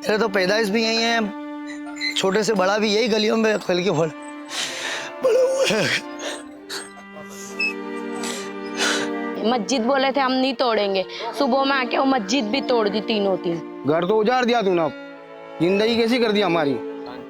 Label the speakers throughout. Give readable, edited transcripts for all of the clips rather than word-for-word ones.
Speaker 1: मेरे तो पैदाइश भी यही है, छोटे से बड़ा भी यही गलियों में खल के बड़े हुए हैं।
Speaker 2: मस्जिद बोले थे हम नहीं तोड़ेंगे, सुबह में आके वो मस्जिद भी तोड़ दी तीनों तीन।
Speaker 3: घर तो उजाड़ दिया तूने, जिंदगी कैसी कर दी हमारी।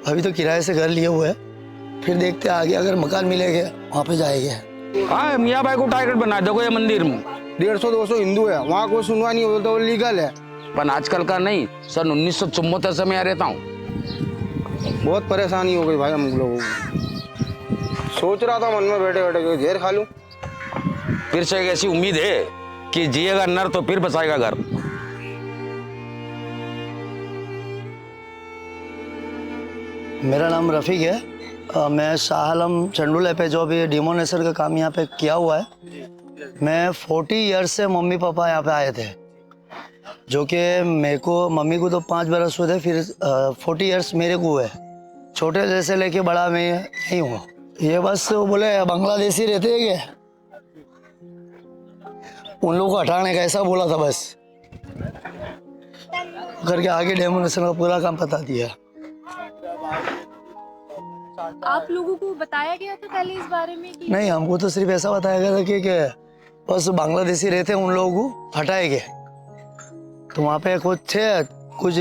Speaker 1: अभी तो किराए से घर लिए हुए हैं, फिर देखते आगे अगर मकान मिलेगा वहाँ पे जाएंगे।
Speaker 3: हाँ, मियाँ भाई को टारगेट बना, देखो ये मंदिर में 150-200 हिंदू है, वहाँ कोई सुनवा नहीं होता, वो लीगल है।
Speaker 4: पर आजकल का नहीं, सन 1974 से मैं यहाँ रहता हूँ।
Speaker 3: बहुत परेशानी हो गई भाई हम लोगों को। सोच रहा था मन में बैठे बैठे कि जहर खा लूं।
Speaker 4: फिर से एक ऐसी उम्मीद है कि जिएगा नर तो फिर बसाएगा घर।
Speaker 1: मेरा नाम रफ़ीक है। मैं शाह आलम चंडूले पे जो भी डिमोनेशन का काम यहाँ पे किया हुआ है। मैं 40 ईयर्स से मम्मी पापा यहाँ पे आए थे, जो कि मेरे को मम्मी को तो 5 बरस हुए थे, फिर 40 ईयर्स मेरे को हुए। छोटे जैसे लेके बड़ा मैं यहीं हूँ। ये बस वो बोले बांग्लादेशी रहते हैं क्या, उन लोगों को हटाने का ऐसा बोला था, बस करके आगे डेमोनेशन का पूरा काम बता दिया।
Speaker 5: आप लोगों को बताया गया था पहले इस बारे में कि? नहीं,
Speaker 1: हमको तो सिर्फ ऐसा बताया गया था कि बस बांग्लादेशी रहते हैं, उन लोगों को हटाएंगे। तो वहाँ पे कुछ थे, कुछ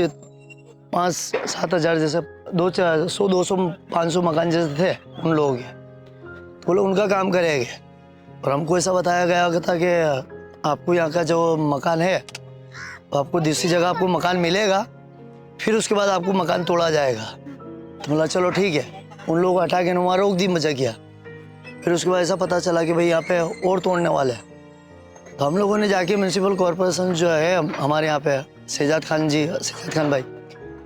Speaker 1: 5-7 हज़ार जैसे 100-200-500 मकान जैसे थे उन लोगों के, तो वो लोग उनका काम करेंगे। और हमको ऐसा बताया गया था कि आपको यहाँ का जो मकान है, आपको दूसरी जगह आपको मकान मिलेगा, फिर उसके बाद आपको मकान तोड़ा जाएगा। तो बोला चलो ठीक है, उन लोगों को हटा के वहाँ रोक दी मजा किया। फिर उसके बाद ऐसा पता चला कि भाई यहाँ पे और तोड़ने वाले हैं। तो हम लोगों ने जाके म्यूनसिपल कॉरपोरेशन जो है हमारे यहाँ पे शहजाद खान भाई,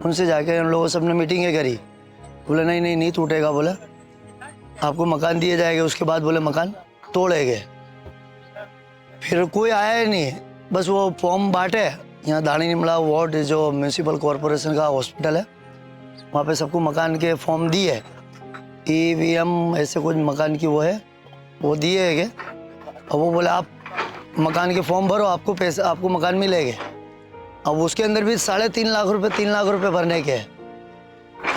Speaker 1: उनसे जाके उन लोगों सब ने मीटिंगें करी। बोले नहीं टूटेगा, बोले आपको मकान दिए जाएंगे, उसके बाद बोले मकान तोड़ेंगे। फिर कोई आया ही नहीं, बस वो फॉर्म बांटे। यहाँ दानी निमड़ा वार्ड जो म्यूनसिपल कॉरपोरेशन का हॉस्पिटल है, वहाँ पे सबको मकान के फॉर्म दिए, EVM ऐसे कुछ मकान की वो है, वो दिए है कि अब वो बोले आप मकान के फॉर्म भरो, आपको पैसे, आपको मकान मिलेंगे। अब उसके अंदर भी 3.5 लाख रुपए 3 लाख रुपए भरने के हैं।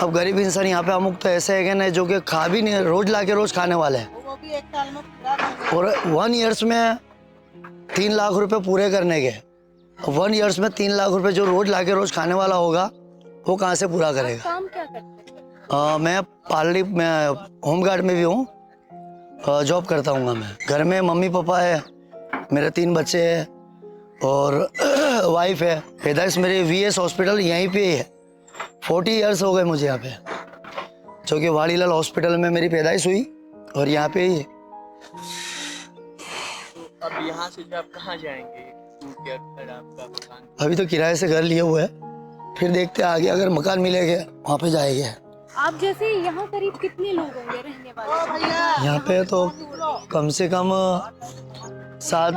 Speaker 1: अब गरीब इंसान यहाँ पे अमुक तो ऐसे है कि नहीं, जो कि खा भी नहीं, रोज ला के रोज खाने वाले हैं। और 1 ईयर्स में 3 लाख रुपए पूरे करने के। 1 ईयर्स में 3 लाख रुपए जो रोज ला के रोज खाने वाला होगा, वो कहाँ से पूरा करेगा।
Speaker 5: काम क्या करते हैं?
Speaker 1: मैं पार्ली में होमगार्ड में भी हूँ, जॉब करता हूँ मैं। घर में मम्मी पापा है, मेरे 3 बच्चे हैं और वाइफ है। पैदाइश मेरे VS हॉस्पिटल यहीं पे ही है। 40 ईयर्स हो गए मुझे यहाँ पे, जो कि वाड़ीलाल हॉस्पिटल में मेरी पैदाइश हुई और यहाँ पे ही।
Speaker 6: अब यहाँ से जब कहाँ जाएंगे? आपका मकान
Speaker 1: अभी तो किराए से घर लिए हुए है, फिर देखते आगे अगर मकान मिलेगा वहाँ पे जाएंगे।
Speaker 5: आप जैसे यहाँ करीब कितने लोग होंगे रहने वाले?
Speaker 1: यहाँ पे तो कम से कम 7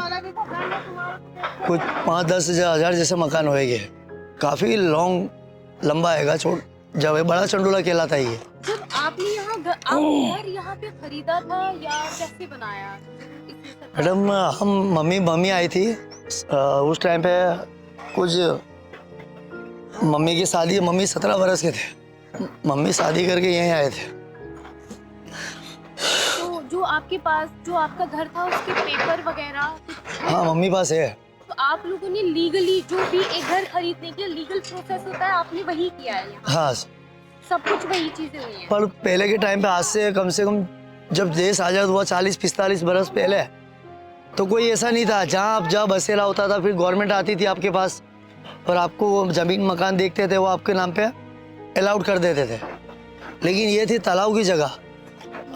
Speaker 1: कुछ 5-10 हज़ार जैसे मकान होएंगे। काफी लंबा है, जब बड़ा चंडूला कहलाता है ये।
Speaker 5: जब आपने यहाँ घर यहाँ पे खरीदा था या कैसे बनाया?
Speaker 1: मैडम हम मम्मी आई थी उस टाइम पे, कुछ मम्मी की शादी, मम्मी 17 बरस के थे, मम्मी शादी करके यहीं आए थे।
Speaker 5: तो जो आपके पास जो आपका घर था उसके पेपर वगैरह?
Speaker 1: हाँ मम्मी पास है।
Speaker 5: तो आप लोगों ने लीगली जो भी एक घर खरीदने के लीगल प्रोसेस होता है आपने वही किया है यहाँ?
Speaker 1: हाँ
Speaker 5: सब कुछ वही चीजें हुई हैं।
Speaker 1: पर पहले के टाइम पे, आज से कम जब देश आजाद हुआ 40-45 बरस पहले, तो कोई ऐसा नहीं था। जहाँ बसेरा होता था, फिर गवर्नमेंट आती थी आपके पास और आपको वो जमीन मकान देखते थे, वो आपके नाम पे अलाउड कर देते थे। लेकिन ये थी तालाब की जगह।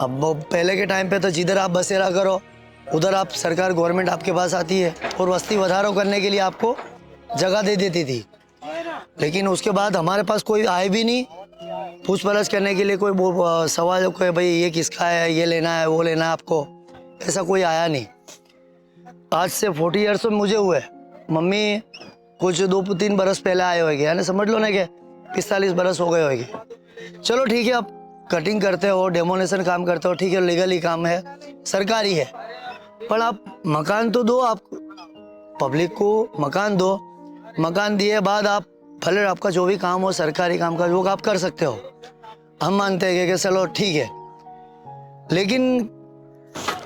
Speaker 1: अब पहले के टाइम पे तो जिधर आप बसेरा करो उधर आप सरकार गवर्नमेंट आपके पास आती है और वस्ती वधारो करने के लिए आपको जगह दे देती थी। लेकिन उसके बाद हमारे पास कोई आए भी नहीं पूछ परछ करने के लिए, कोई सवाल कोई भाई ये किसका है, ये लेना है, वो लेना है आपको, ऐसा कोई आया नहीं। आज से 40 ईयर्स तो मुझे हुए, मम्मी कुछ 2-3 बरस पहले आए होंगे, यानी समझ लो ना कि 45 बरस हो गए होंगे। चलो ठीक है, आप कटिंग करते हो, डेमोनेशन काम करते हो, ठीक है, लीगली काम है, सरकारी है, पर आप मकान तो दो, आप पब्लिक को मकान दो। मकान दिए बाद आप भले आपका जो भी काम हो सरकारी काम का वो आप कर सकते हो, हम मानते हैं कि चलो ठीक है, लेकिन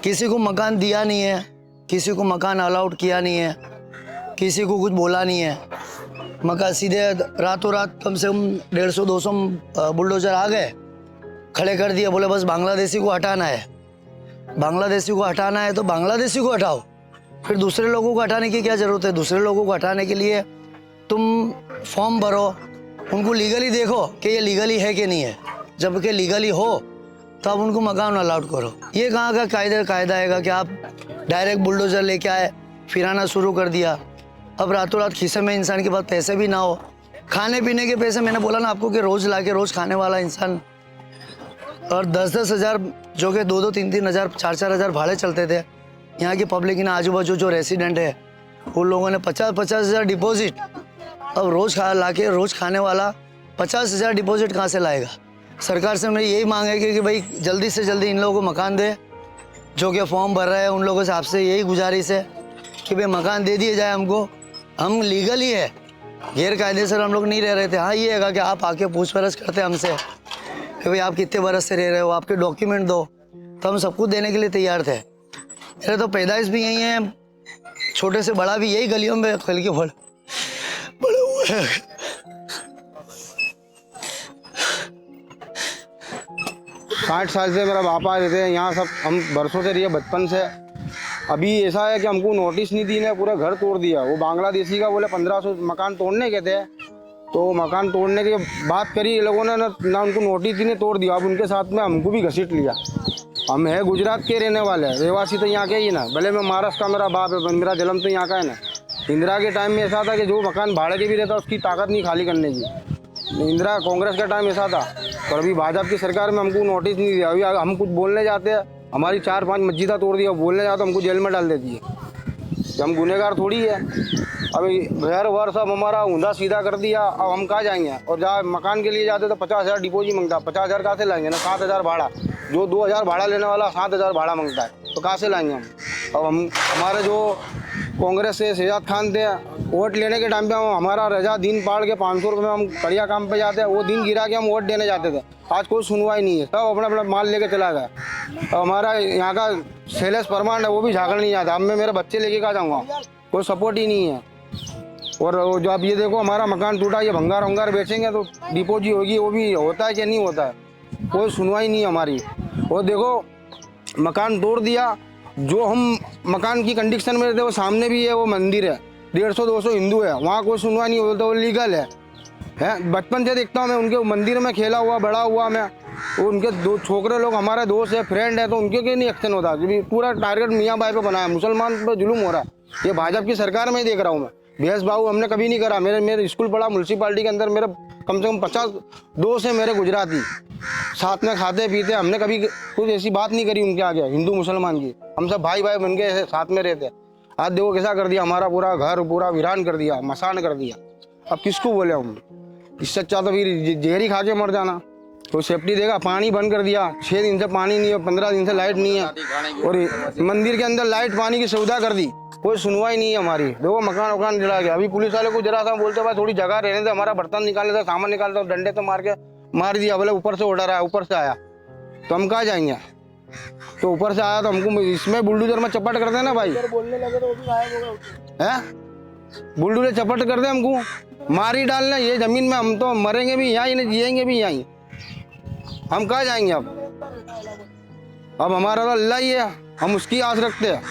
Speaker 1: किसी को मकान दिया नहीं है, किसी को मकान अलाउड किया नहीं है, किसी को कुछ बोला नहीं है। मकान सीधे रातों रात कम से कम 150-200 बुलडोजर आ गए, खड़े कर दिए, बोले बस बांग्लादेशी को हटाना है। बांग्लादेशी को हटाना है तो बांग्लादेशी को हटाओ, फिर दूसरे लोगों को हटाने की क्या ज़रूरत है? दूसरे लोगों को हटाने के लिए तुम फॉर्म भरो, उनको लीगली देखो कि ये लीगली है कि नहीं है। जबकि लीगली हो तो आप उनको मकान अलाउड करो। ये कहाँ का कायदा है कि आप डायरेक्ट बुलडोजर लेके आए, फिराना शुरू कर दिया। अब रातों रात खीसे में इंसान के पास पैसे भी ना हो, खाने पीने के पैसे, मैंने बोला ना आपको कि रोज़ ला के रोज़ खाने वाला इंसान, और 10-10 हज़ार जो कि 2-2, 3-3 हज़ार, 4-4 हज़ार भाड़े चलते थे। यहाँ की पब्लिक ना आजू बाजू जो रेसिडेंट है उन लोगों ने 50-50 हज़ार डिपॉजिट, अब रोज़ ला के रोज़ खाने वाला 50 हज़ार डिपॉजिट कहाँ से लाएगा? सरकार से मेरी यही मांग है कि भाई जल्दी से जल्दी इन लोगों को मकान दे, जो कि फॉर्म भर रहे हैं उन लोगों से आपसे यही गुजारिश है कि भाई मकान दे दिए जाए हमको। हम लीगल ही है, गैर कायदेसर हम लोग नहीं रह रहे थे। हाँ ये है कि आप आके पूछपरछ करते हमसे कि भाई आप कितने बरस से रह रहे हो, आपके डॉक्यूमेंट दो, तो हम सब कुछ देने के लिए तैयार थे। मेरे तो पैदाइश भी यही है, छोटे से बड़ा भी यही गलियों में खल के बड़े हुए हैं।
Speaker 3: 60 साल से मेरा बापा रहते हैं यहाँ, सब हम बरसों से रहिए, बचपन से। अभी ऐसा है कि हमको नोटिस नहीं दी ने, पूरा घर तोड़ दिया। वो बांग्लादेशी का बोले 1500 मकान तोड़ने के थे, तो मकान तोड़ने की बात करी ये लोगों ने ना उनको नोटिस दी ने, तोड़ दिया। अब उनके साथ में हमको भी घसीट लिया। हम है गुजरात के रहने वाले, रहवासी तो यहाँ के ही ना, भले मैं महाराष्ट्र का मेरा बाप है, मेरा जन्म तो यहाँ का है ना। इंदिरा के टाइम में ऐसा था कि जो मकान भाड़े के भी रहता उसकी ताकत नहीं खाली करने की। इंदिरा कांग्रेस का टाइम ऐसा था, पर अभी भाजपा की सरकार में हमको नोटिस नहीं दिया। अभी हम कुछ बोलने जाते हैं, हमारी 4-5 मस्जिदा तोड़ दिया, बोलने जाते हमको जेल में डाल देती है। हम गुनहगार थोड़ी है। अभी घर वर सब हमारा ऊंधा सीधा कर दिया, अब हम कहाँ जाएंगे? और जहाँ मकान के लिए जाते तो 50 हज़ार डिपोजिट मांगता, 50 हज़ार कहाँ से लाएंगे ना? 7 हज़ार भाड़ा, जो 2 हज़ार भाड़ा लेने वाला 7 हज़ार भाड़ा मांगता है, तो कहाँ से लाएंगे हम? अब हमारे जो कांग्रेस से शहजाद खान थे, वोट लेने के टाइम पे हम हमारा रजा दिन पाड़ के 500 रुपये में हम कड़िया काम पे जाते हैं, वो दिन गिरा के हम वोट देने जाते थे। आज कोई सुनवाई नहीं है, सब अपना अपना माल लेके चला गया। अब हमारा यहाँ का शैलेश परमार है, वो भी झाकड़ नहीं जाता। अब मैं मेरे बच्चे लेके कहाँ जाऊँगा? कोई सपोर्ट ही नहीं है। और जो आप ये देखो हमारा मकान टूटा, ये भंगार वंगार बेचेंगे तो डिपोजिट होगी, वो भी होता है कि नहीं होता है? कोई सुनवाई नहीं है हमारी। और देखो मकान तोड़ दिया, जो हम मकान की कंडीशन में रहते वो सामने भी है, वो मंदिर है, 150-200 हिंदू है, वहाँ कोई सुनवाई नहीं होता, वो लीगल है। बचपन से देखता हूँ मैं, उनके मंदिर में खेला हुआ बड़ा हुआ मैं, उनके 2 छोकरे लोग हमारे दोस्त है, फ्रेंड है, तो उनके क्यों नहीं एक्शन होता? पूरा टारगेट मियाँ भाई पे बनाया, मुसलमान पे जुल्म हो रहा है। ये भाजपा की सरकार में ही देख रहा हूँ मैं। भेदभाव हमने कभी नहीं करा। मेरे स्कूल पढ़ा म्यूनसिपालिटी के अंदर, मेरे कम से कम 50 दोस्त है मेरे गुजराती, साथ में खाते पीते, हमने कभी कुछ ऐसी बात नहीं करी उनके आगे, हिंदू मुसलमान की। हम सब भाई भाई बन के साथ में रहते। आज देखो कैसा कर दिया, हमारा पूरा घर पूरा वीरान कर दिया, मसान कर दिया। अब किसको बोले हम? इससे अच्छा तो फिर जहरी खा के मर जाना। तो सेफ्टी देगा, पानी बंद कर दिया, 6 दिन से पानी नहीं है, 15 दिन से लाइट नहीं है, और मंदिर के अंदर लाइट पानी की सुविधा कर दी, कोई सुनवाई नहीं है हमारी। देखो मकान वकान जला गया। अभी पुलिस वाले को जरा सा बोलते भाई थोड़ी जगह रहने से, हमारा बर्तन निकालने था, सामान निकालता, डंडे तो मार दिया। बोले ऊपर से ऑर्डर आया, ऊपर से आया, तो हम कहाँ जाएंगे? तो ऊपर से आया तो हमको इसमें बुलडोजर में चपट कर देना भाई, बोलने लगे तो वो भी गायब होगा। है बुलडोजर चपट कर दे हमको, मार ही डालना ये जमीन में। हम तो मरेंगे भी यहाँ ही, जिएंगे भी यहाँ ही, हम कहाँ जाएंगे? अब हमारा तो अल्लाह ही है, हम उसकी आस रखते हैं।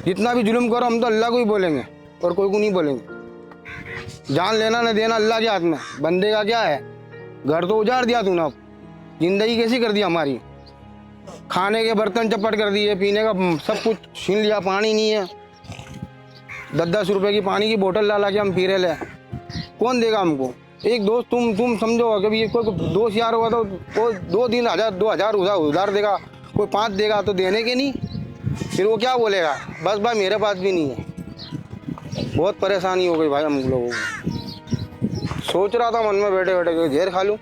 Speaker 3: जितना भी जुल्म करो हम तो अल्लाह को ही बोलेंगे और कोई को नहीं बोलेंगे। जान लेना न देना अल्लाह के हाथ में, बंदे का क्या है? घर तो उजाड़ दिया तूने, अब जिंदगी कैसी कर दी हमारी? खाने के बर्तन चपट कर दिए, पीने का सब कुछ छीन लिया, पानी नहीं है। 10-10 रुपए की पानी की बोतल ला के हम पी रहे ले, कौन देगा हमको? एक दोस्त तुम समझो, कभी कोई दोस्त यार होगा तो कोई 2-3 हज़ार 2,000 उधार देगा, कोई 5 देगा, तो देने के नहीं, फिर वो क्या बोलेगा? बस भाई मेरे पास भी नहीं है। बहुत परेशानी हो गई भाई हम लोगों को। सोच रहा था मन में बैठे बैठे कि जहर खा लूँ।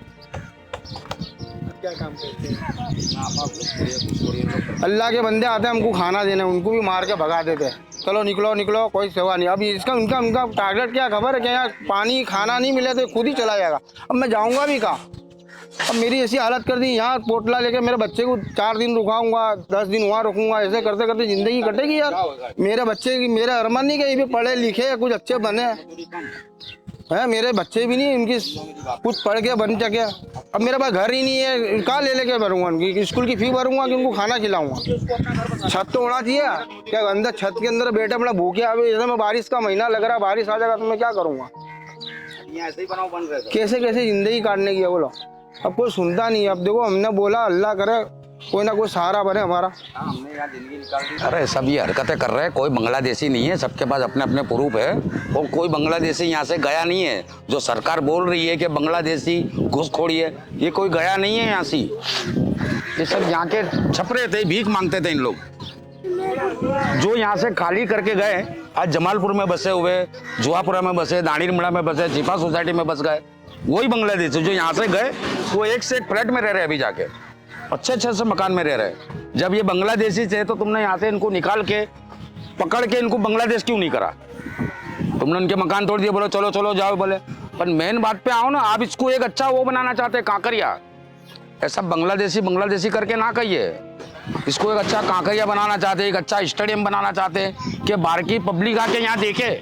Speaker 6: क्या काम करते हैं?
Speaker 3: अल्लाह के बंदे आते हैं हमको खाना देने, उनको भी मार के भगा देते हैं। चलो निकलो निकलो, कोई सेवा नहीं। अभी इसका उनका उनका टारगेट क्या खबर है कि यहाँ पानी खाना नहीं मिले तो खुद ही चला जाएगा। अब मैं जाऊँगा भी कहाँ? अब मेरी ऐसी हालत कर दी, यहाँ पोटला लेके मेरे बच्चे को 4 दिन रुकाऊंगा, 10 दिन वहाँ रुकूंगा, ऐसे करते करते ज़िंदगी कटेगी यार। मेरे बच्चे की मेरा अरमान नहीं कि ये भी पढ़े लिखे कुछ अच्छे बने हैं। मेरे बच्चे भी नहीं इनकी कुछ पढ़ के बन सके। अब मेरे पास घर ही नहीं है, कहाँ ले लेके भरूंगा? उनकी स्कूल की फी भरूंगा कि उनको खाना खिलाऊंगा? छत तो होना चाहिए क्या? अंदर छत के अंदर बैठे अपना भूखे। अभी जैसे मैं बारिश का महीना लग रहा है, बारिश आ जाएगा तो मैं क्या करूँगा? कैसे कैसे ज़िंदगी काटने की है बोलो? अब कोई सुनता नहीं। अब देखो हमने बोला अल्लाह करे कोई ना कोई सहारा बने हमारा।
Speaker 4: अरे सब ये हरकतें कर रहे हैं, कोई बांग्लादेशी नहीं है, सबके पास अपने अपने प्रूफ है। और कोई बांग्लादेशी यहाँ से गया नहीं है। जो सरकार बोल रही है कि बांग्लादेशी घुसखोरी है, ये कोई गया नहीं है यहाँ से। ये सब यहाँ के छपरे थे, भीख मांगते थे इन लोग। जो यहाँ से खाली करके गए, आज जमालपुर में बसे हुए, जुआपुरा में बसे, दाणीरमड़ा में बसे, चिपा सोसाइटी में बस गए, वही बांग्लादेशी जो यहाँ से गए वो एक से एक फ्लैट में रह रहे अभी जाके, अच्छे अच्छे से मकान में रह रहे। जब ये बांग्लादेशी थे तो तुमने यहाँ से इनको निकाल के पकड़ के इनको बांग्लादेश क्यों नहीं करा? तुमने उनके मकान तोड़ दिए, बोलो चलो चलो जाओ बोले। पर मेन बात पे आओ ना, आप इसको एक अच्छा वो बनाना चाहते, कांकरिया। ऐसा बांग्लादेशी करके ना कहिए। इसको एक अच्छा कांकरिया बनाना चाहते, एक अच्छा स्टेडियम बनाना चाहते कि बाहर की पब्लिक आके यहाँ देखे।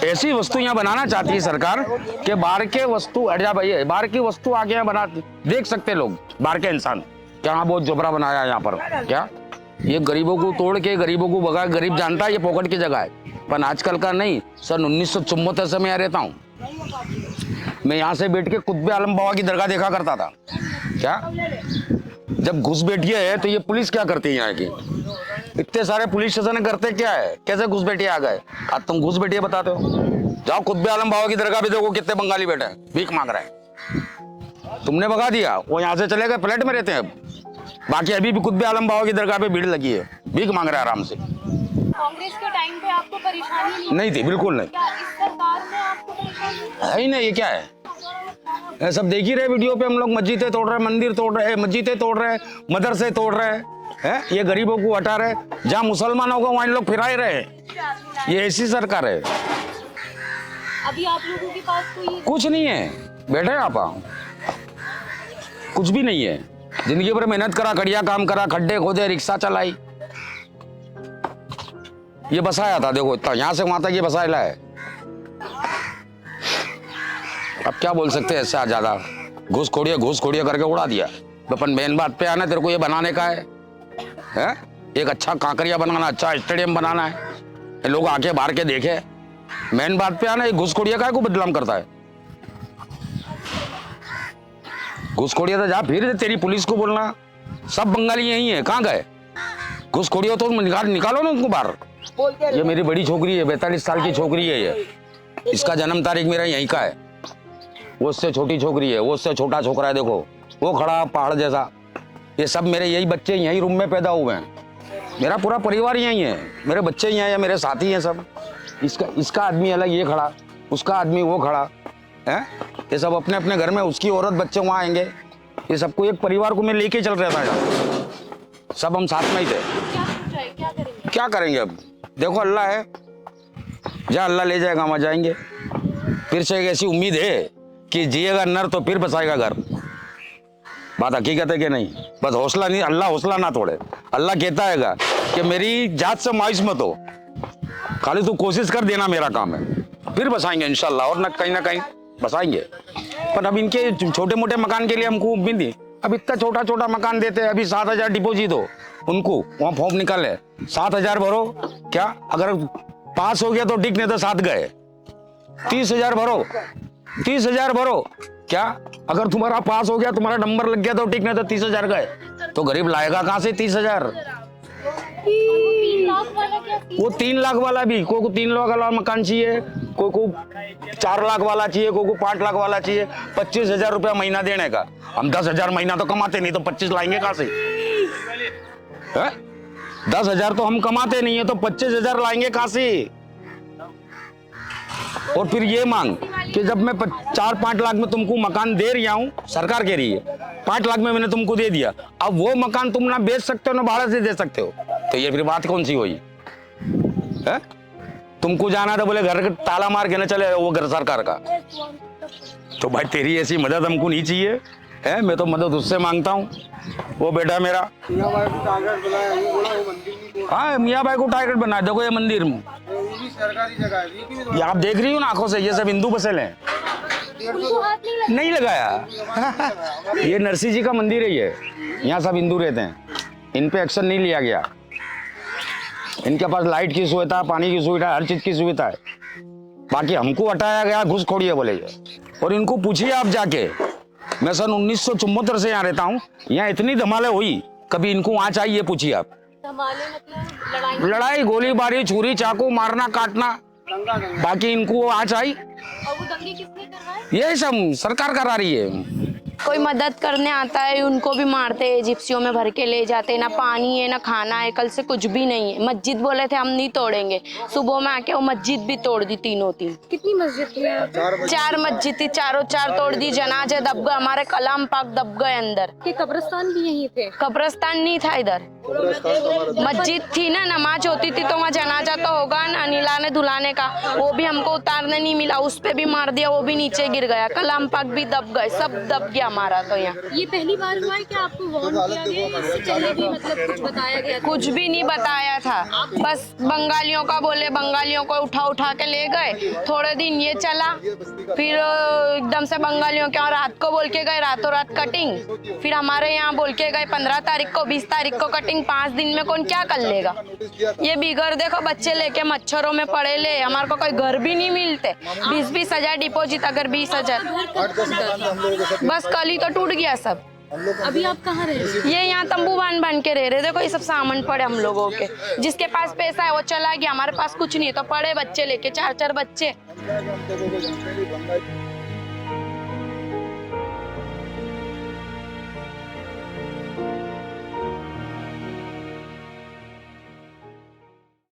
Speaker 4: ऐसी वस्तु यहाँ बनाना चाहती है सरकार कि बाहर के वस्तु हट जा भाई, बाहर की वस्तु आगे यहाँ बना देख सकते लोग, बाहर के इंसान क्या बहुत जोबरा बनाया यहाँ पर। क्या ये गरीबों को तोड़ के गरीबों को भगा? गरीब जानता है ये पॉकेट की जगह है, पर आजकल का नहीं। सन 1974 से मैं यहाँ रहता हूँ। मैं यहाँ से बैठ के कुतुब आलम बाबा की दरगाह देखा करता था। क्या जब घुसपैठिए है तो ये पुलिस क्या करती है यहाँ की? इतने सारे पुलिस स्टेशन करते क्या है? कैसे घुसपैठिए आ गए? आज तुम घुसपैठिए बताते हो। जाओ कुतुब आलम बाबा की दरगाह पे देखो कितने बंगाली बैठे हैं, भीख मांग रहे हैं। तुमने भगा दिया, वो यहाँ से चले गए, फ्लैट में रहते हैं अब। बाकी अभी भी कुतुब आलम बाबा की दरगाह पे भीड़ लगी है, भीख मांग रहे हैं आराम से।
Speaker 5: कांग्रेस के टाइम पे आपको परेशानी
Speaker 4: नहीं थी, बिल्कुल नहीं।
Speaker 5: क्या इस सरकार में आपको परेशानी
Speaker 4: है ही नहीं। ये क्या है? ये सब देख ही रहे वीडियो पे, हम लोग मस्जिदें तोड़ रहे हैं, मंदिर तोड़ रहे हैं, मस्जिदें तोड़ रहे हैं, मदरसे तोड़ रहे हैं, ये गरीबों को हटा रहे। जहाँ मुसलमानों को वहाँ लोग फिराए रहे। ये ऐसी सरकार है।
Speaker 5: अभी आप लोगों के पास कोई
Speaker 4: कुछ नहीं है, बैठे आप, कुछ भी नहीं है। जिंदगी भर मेहनत करा, कड़िया काम करा, खड्डे खोदे, रिक्शा चलाई, ये बसाया था। देखो इतना यहाँ से वहां तक ये बसाया है। अब क्या बोल सकते हैं? इससे ज्यादा घुसखोड़िया करके उड़ा दिया। अपन मेन बात पे आना, तेरे को ये बनाने का है? एक अच्छा कांकरिया बनाना, अच्छा स्टेडियम बनाना है, लोग आके बाहर के देखे। मेन बात पे आना, एक घुसखोड़िया का को बदनाम करता है। घुसखोड़िया तो जा, फिर तेरी पुलिस को बोलना सब बंगाली यही है, कहाँ गए? घुसखोड़िया तो निकालो ना उनको बाहर। ये मेरी बड़ी छोकरी है, 42 साल की छोकरी है ये। इसका जन्म तारीख मेरा यहीं का है। वो उससे छोटी छोकरी है, वो उससे छोटा छोकरा है। देखो वो खड़ा पहाड़ जैसा। ये सब मेरे यही बच्चे यही रूम में पैदा हुए हैं। मेरा पूरा परिवार यही है, मेरे बच्चे यहीं हैं, मेरे साथी हैं सब। इसका आदमी अलग ये खड़ा, उसका आदमी वो खड़ा है। ये सब अपने अपने घर में, उसकी औरत बच्चे वहाँ आएंगे। ये सबको एक परिवार को मैं लेके चल रहा था। सब हम साथ में ही थे। क्या करेंगे अब? देखो अल्लाह है, जहाँ अल्लाह ले जाएगा वहाँ जाएंगे। फिर से एक ऐसी उम्मीद है कि जिएगा नर तो फिर बसाएगा घर। बात हकीकत है कि नहीं? बस हौसला नहीं, अल्लाह हौसला ना तोड़े। अल्लाह कहता है कि मेरी जात से मायूस मत हो, खाली तू कोशिश कर देना, मेरा काम है, फिर बसाएंगे इंशाल्लाह। और ना कहीं बसाएंगे। पर अब इनके छोटे मोटे मकान के लिए हमको उम्मीद थी। अब इतना छोटा छोटा मकान देते हैं। अभी 7,000 डिपोजिट हो उनको, वहाँ फॉर्म निकाले 7,000 भरो। क्या अगर पास हो गया तो ठीक, नहीं तो 7 गए। 30,000 भरो, 30,000 भरो। क्या अगर तुम्हारा पास हो गया, तुम्हारा नंबर लग गया तो ठीक, नहीं तो 30,000 गए। तो गरीब लाएगा कहाँ से 30,000? वो 3 लाख वाला भी, कोई को 3 लाख वाला मकान चाहिए, कोई को 4 लाख वाला चाहिए, कोई को 5 लाख वाला चाहिए। 25,000 रुपया महीना देने का। हम 10,000 महीना तो कमाते नहीं, तो 25 लाएंगे कहाँ से? 10,000 तो हम कमाते नहीं है, तो 25,000 लाएंगे कहाँ से? और फिर ये मांग कि जब मैं 4-5 लाख में तुमको मकान दे रहा हूँ, सरकार कह रही है 5 लाख में मैंने तुमको दे दिया, अब वो मकान तुम ना बेच सकते हो ना भाड़ा से दे सकते हो, तो ये फिर बात कौन सी हुई है? तुमको जाना था बोले घर का ताला मार के ना चले, वो घर सरकार का। तो भाई तेरी ऐसी मदद हमको नहीं चाहिए है, मैं तो मदद उससे मांगता हूँ, वो बेटा मेरा। हाँ, मियाँ भाई को टारगेट बनाया। देखो ये मंदिर
Speaker 3: सरकारी जगह है,
Speaker 4: ये आप देख रही हो ना आंखों से, ये सब हिंदू बसेल हैं।
Speaker 5: उनको हाथ नहीं लगा।
Speaker 4: नहीं लगाया। ये नरसिंह जी का मंदिर है, ये यहाँ सब हिंदू रहते हैं, इन पे एक्शन नहीं लिया गया। इनके पास लाइट की सुविधा, पानी की सुविधा, हर चीज की सुविधा है, बाकी हमको हटाया गया घुसखोरी है बोले। और इनको पूछिए आप जाके, मैं सन 1974 से यहाँ रहता हूँ, यहाँ इतनी धमाले हुई, कभी इनको वहां चाहिए पूछिए आप।
Speaker 5: धमाले मतलब
Speaker 4: लड़ाई, गोलीबारी, छुरी चाकू मारना काटना, बाकी इनको आज आई।
Speaker 5: और वो दंगे किसने करवाए?
Speaker 4: ये सब सरकार करा रही है।
Speaker 2: कोई मदद करने आता है उनको भी मारते हैं, जिप्सियों में भर के ले जाते हैं, ना पानी है ना खाना है, कल से कुछ भी नहीं है। मस्जिद बोले थे हम नहीं तोड़ेंगे, सुबह में आके वो मस्जिद भी तोड़ दी, तीनों तीन।
Speaker 5: कितनी मस्जिद थी यहाँ पे?
Speaker 2: 4 मस्जिद थी, चारों 4 तोड़ दी। जनाजे दब गए, हमारे कलाम पाक दब गए अंदर।
Speaker 5: कि कब्रिस्तान भी यहीं थे?
Speaker 2: कब्रिस्तान नहीं था इधर, मस्जिद थी ना, नमाज होती थी तो वहाँ जनाजा तो होगा ना, नीलाने धुलाने का, वो भी हमको उतारने नहीं मिला, उस पे भी मार दिया, वो भी नीचे गिर गया। कलाम पाक भी दब गए, सब दब गया हमारा। तो यहाँ
Speaker 5: ये पहली बार हुआ है कि आपको वार्न किया गया है? इससे पहले भी मतलब कुछ बताया गया था?
Speaker 2: कुछ भी नहीं बताया था, बस बंगालियों का बोले, बंगालियों को उठा उठा के ले गए। थोड़े दिन ये चला, फिर एकदम से बंगालियों के और रात को बोल के गए, रातों रात कटिंग। फिर हमारे यहाँ बोल के गए 15 तारीख को, 20 तारीख को कटिंग। 5 दिन में कौन क्या कर लेगा? ये बिगड़ देखो, बच्चे लेके मच्छरों में पड़े ले, हमारे को कोई घर भी नहीं मिलते। 20-20 हजार डिपॉजिट, अगर 20,000 बस कल ही तो टूट गया सब।
Speaker 5: अभी आप कहाँ रह रहे हैं?
Speaker 2: ये यहाँ तंबू बांध के रह रहे। देखो ये सब सामान पड़े हम लोगों के, जिसके पास पैसा है वो चला गया, हमारे पास कुछ नहीं है, तो पड़े बच्चे लेके, 4-4 बच्चे।